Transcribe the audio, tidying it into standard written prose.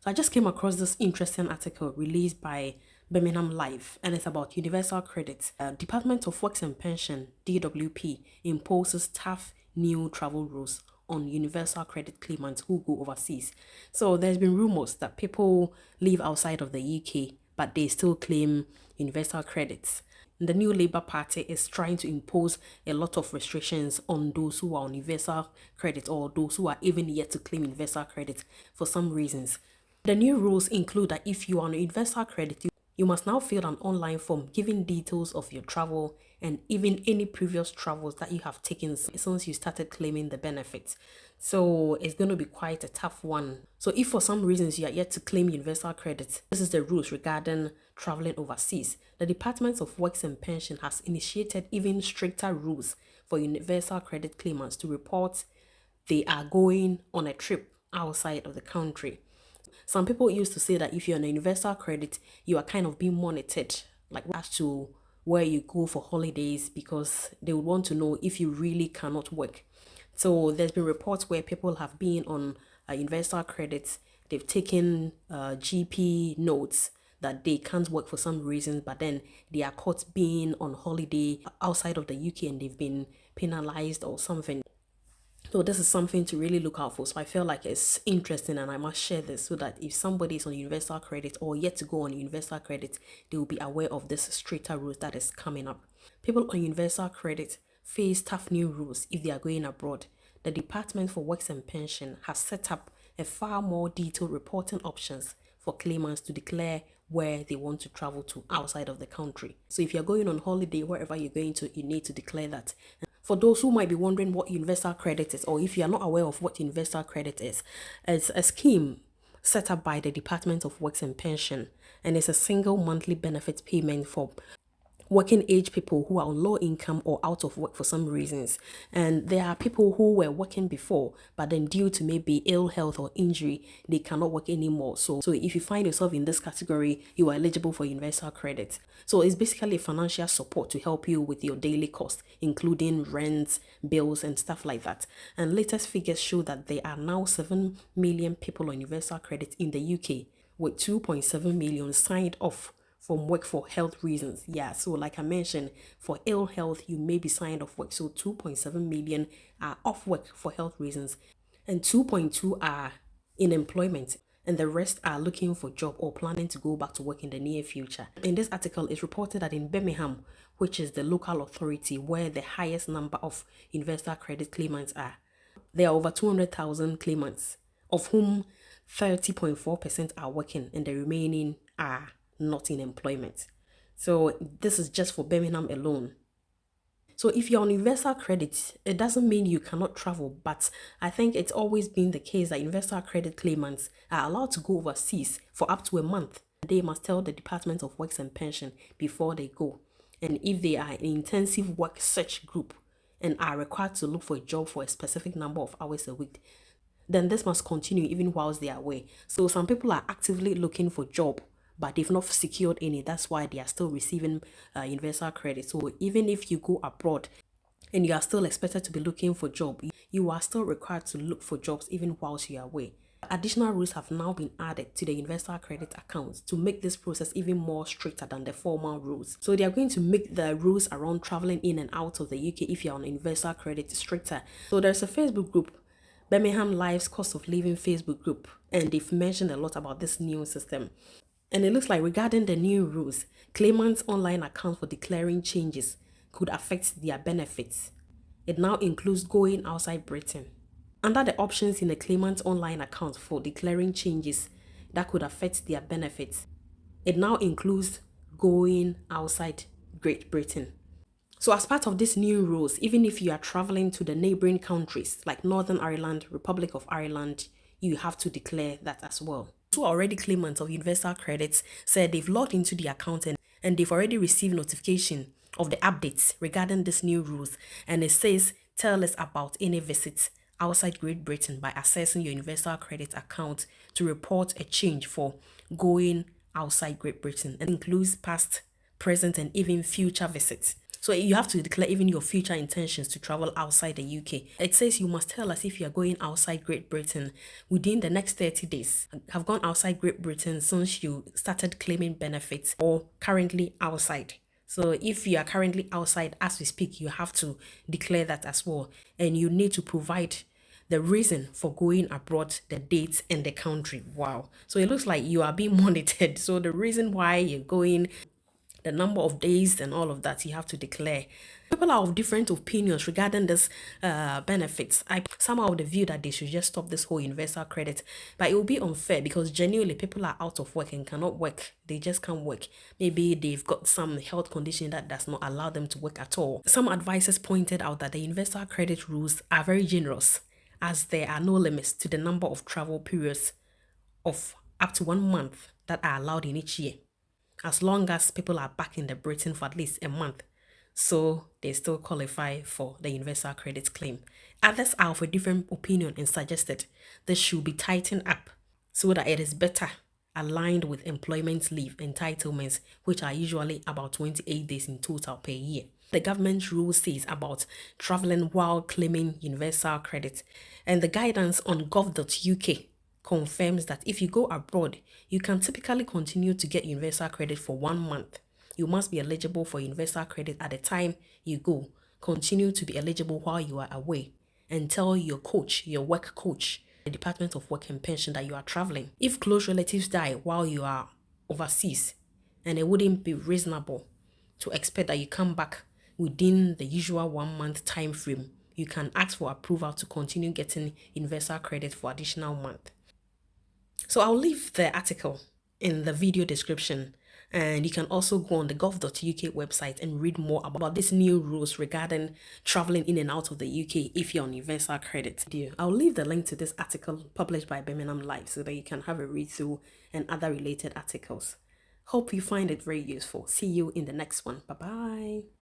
I just came across this interesting article released by Birmingham Live, and it's about universal credit. Department of Works and Pension (DWP) imposes tough new travel rules on universal credit claimants who go overseas. So there's been rumors that people live outside of the UK, but they still claim universal credits. The new Labour Party is trying to impose a lot of restrictions on those who are on universal credit or those who are even yet to claim universal credit for some reasons. The new rules include that if you are on universal credit, you must now fill an online form giving details of your travel and even any previous travels that you have taken since you started claiming the benefits. So it's going to be quite a tough one. So if for some reasons you are yet to claim universal credit, this is the rules regarding traveling overseas. The Department of Works and Pension has initiated even stricter rules for universal credit claimants to report they are going on a trip outside of the country. Some people used to say that if you're on a universal credit, you are kind of being monitored, like as to where you go for holidays, because they would want to know if you really cannot work. So there's been reports where people have been on universal credits, they've taken GP notes that they can't work for some reasons, but then they are caught being on holiday outside of the UK and they've been penalized or something. So this is something to really look out for. So I feel like it's interesting and I must share this so that if somebody is on universal credit or yet to go on universal credit, they will be aware of this stricter rules that is coming up. People on universal credit face tough new rules if they are going abroad. The Department for Works and Pension has set up a far more detailed reporting options for claimants to declare where they want to travel to outside of the country. So if you're going on holiday, wherever you're going to, you need to declare that. For those who might be wondering what universal credit is, or if you are not aware of what universal credit is, it's a scheme set up by the Department of Works and Pension, and it's a single monthly benefit payment for working age people who are on low income or out of work for some reasons. And there are people who were working before, but then due to maybe ill health or injury, they cannot work anymore. So if you find yourself in this category, you are eligible for universal credit. So it's basically financial support to help you with your daily costs, including rents, bills, and stuff like that. And latest figures show that there are now 7 million people on universal credit in the UK, with 2.7 million signed off from work for health reasons. Yeah, so like I mentioned, for ill health, you may be signed off work. So 2.7 million are off work for health reasons, and 2.2 are in employment, and the rest are looking for job or planning to go back to work in the near future. In this article, it's reported that in Birmingham, which is the local authority where the highest number of investor credit claimants are, there are over 200,000 claimants, of whom 30.4% are working and the remaining are not in employment. So this is just for Birmingham alone. So if you're on universal credit, it doesn't mean you cannot travel, but I think it's always been the case that universal credit claimants are allowed to go overseas for up to a month. They must tell the Department of Works and Pension before they go. And if they are an intensive work search group and are required to look for a job for a specific number of hours a week, then this must continue even whilst they are away. So some people are actively looking for job, but they've not secured any. That's why they are still receiving universal credit. So even if you go abroad and you are still expected to be looking for job, you are still required to look for jobs even whilst you are away. Additional rules have now been added to the universal credit accounts to make this process even more stricter than the formal rules. So they are going to make the rules around traveling in and out of the UK if you're on universal credit stricter. So there's a Facebook group, Birmingham Live's Cost of Living Facebook group, and they've mentioned a lot about this new system. And it looks like regarding the new rules, claimants' online account for declaring changes could affect their benefits. It now includes going outside Britain. Under the options in the claimant's online account for declaring changes that could affect their benefits, it now includes going outside Great Britain. So as part of these new rules, even if you are traveling to the neighboring countries like Northern Ireland, Republic of Ireland, you have to declare that as well. Two already claimants of universal credits said they've logged into the account and they've already received notification of the updates regarding these new rules. And it says, tell us about any visits outside Great Britain by accessing your universal credit account to report a change for going outside Great Britain. It includes past, present, and even future visits. So you have to declare even your future intentions to travel outside the UK. It says you must tell us if you are going outside Great Britain within the next 30 days. Have gone outside Great Britain since you started claiming benefits or currently outside. So if you are currently outside as we speak, you have to declare that as well. And you need to provide the reason for going abroad, the dates, and the country. Wow. So it looks like you are being monitored. So the reason why you're going, the number of days and all of that you have to declare. People are of different opinions regarding this benefits. Some are of the view that they should just stop this whole universal credit, but it will be unfair because genuinely people are out of work and cannot work. They just can't work. Maybe they've got some health condition that does not allow them to work at all. Some advisors pointed out that the universal credit rules are very generous as there are no limits to the number of travel periods of up to 1 month that are allowed in each year, as long as people are back in the Britain for at least a month. So they still qualify for the universal credit claim. Others are of a different opinion and suggested this should be tightened up so that it is better aligned with employment leave entitlements, which are usually about 28 days in total per year. The government rule says about traveling while claiming universal credit, and the guidance on gov.uk confirms that if you go abroad, you can typically continue to get universal credit for 1 month. You must be eligible for universal credit at the time you go. Continue to be eligible while you are away, and tell your coach, your work coach, the Department of Work and Pension, that you are traveling. If close relatives die while you are overseas, and it wouldn't be reasonable to expect that you come back within the usual 1 month time frame, you can ask for approval to continue getting universal credit for additional month. So I'll leave the article in the video description, and you can also go on the gov.uk website and read more about these new rules regarding traveling in and out of the UK if you're on universal credit. I'll leave the link to this article published by Birmingham Live so that you can have a read through and other related articles. Hope you find it very useful. See you in the next one. Bye bye.